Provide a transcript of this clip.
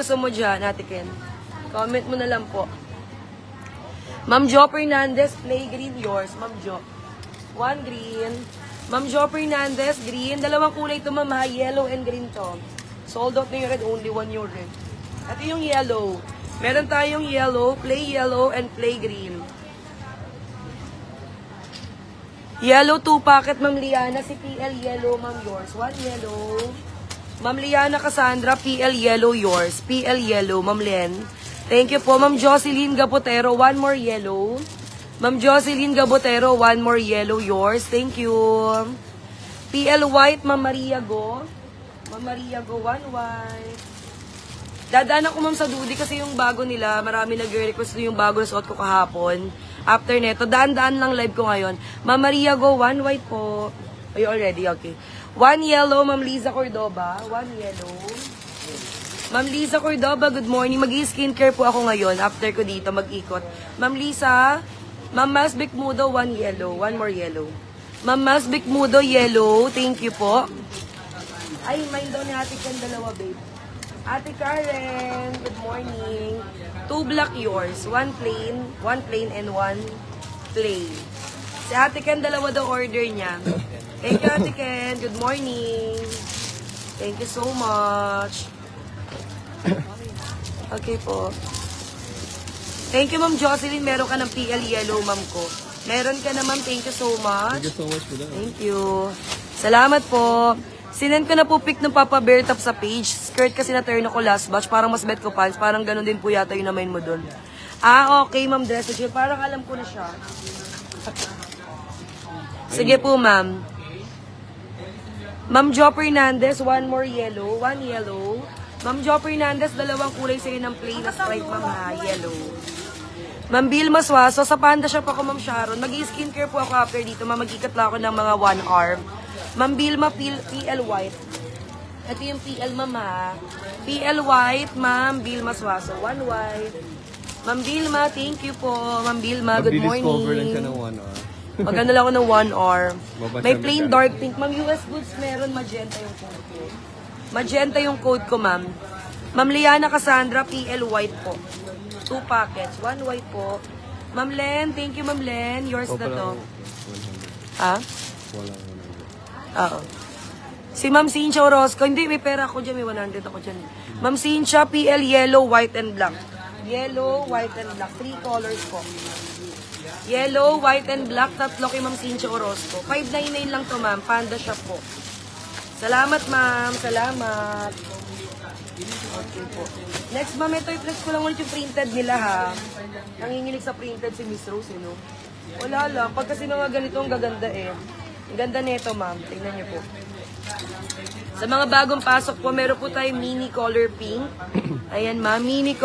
gusto mo dyan, Ate Ken? Comment mo na lang po. Ma'am Jo Fernandez, play green yours. Ma'am Jo. 1 green. Ma'am Jo Fernandez, green. Dalawang kulay ito, ma'am, ha? Yellow and green to. Sold out na yung red, only 1 yung red. Ito yung yellow. Meron tayong yellow, and play green. Yellow 2 packet, Ma'am Liana. Si PL yellow, ma'am, yours. 1 yellow. Ma'am Liana Cassandra, PL yellow, yours. PL yellow, Ma'am Len. Thank you po, Ma'am Jocelyn Gabotero. 1 more yellow. Ma'am Jocelyn Gabotero, 1 more yellow, yours. Thank you. PL white, Ma'am Maria Go. Ma'am Maria Go, 1 white. Dadaan ako, ma'am, sa Dudi kasi yung bago nila, marami nag-request yung bago na suot ko kahapon. After neto, daan-daan lang live ko ngayon. Ma'am Maria Go, 1 white po. Are you already? Okay. 1 yellow, Ma'am Liza Cordoba. 1 yellow. Ma'am Liza Cordoba, good morning. Mag-i-skincare po ako ngayon. After ko dito, mag-ikot. Ma'am Liza, Ma'am Masbic Mudo, 1 yellow. 1 more yellow. Ma'am Masbic Mudo, yellow. Thank you po. Ay, mind daw ni Ate Ken, dalawa, babe. Ate Karen, good morning. 2 black yours. 1 plain and 1 plain. Si Ate Ken, dalawa daw order niya. Thank you, Ate Ken. Good morning. Thank you so much. Okay po. Thank you, Ma'am Jocelyn. Meron ka ng PL yellow, ma'am ko. Meron ka na, ma'am. Thank you so much. Thank you so much for that. Thank you. Salamat po. Sinend ko na po pic ng Papa Bear Top sa page. Skirt kasi na-turn ako last batch. Parang mas bet ko pants. Parang ganun din po yata yung namain mo dun. Ah, okay, Ma'am Dress. Parang alam ko na siya. Sige po, ma'am. Ma'am Jo Fernandez, 1 more yellow. 1 yellow. Ma'am Jo Fernandez, dalawang kulay sa'yo ng plain na stripe, ma'am, ha? Yellow. Ma'am Vilma Suaso, sa Panda Shop ako, Ma'am Sharon. Mag-i-skincare po ako after dito. Mag-ikat lang ako ng mga 1 hour. Ma'am Vilma, PL White. Ito yung PL, ma'am, ha? PL White, Ma'am Vilma Suaso. 1 white. Ma'am Vilma, thank you po. Ma'am Vilma, good morning. Mag-discover lang siya ng 1 hour. Maganda lang ako ng 1 hour. Babasa May mo plain siya. dark pink. Ma'am, US Goods meron magenta yung code ko. Magenta yung code ko, ma'am. Ma'am Liana Cassandra, PL White po. 2 packets. 1 white po. Ma'am Len, thank you, Ma'am Len. Yours na to. Ha? Walang 100. Oo. Si Ma'am Cynthia Orozco, hindi, may pera ako dyan, may 100 ako dyan. Ma'am Cynthia, PL yellow, white, and black. Yellow, white, and black. 3 colors po. Yellow, white, and black. Tatlo kay Ma'am Cynthia Orozco. 599 lang to, ma'am. Panda Shop po. Salamat, ma'am. Salamat. Okay po. Next, ma'am, ito i-flex ko lang ulit yung printed nila, ha. Nanginginig sa printed si Miss Rose, no? Wala lang. Pag kasi mga ganito, ang gaganda eh. Ang ganda nito, ma'am. Tingnan niyo po. Sa mga bagong pasok po, meron po tayong mini color pink. Ayan, ma'am. Mini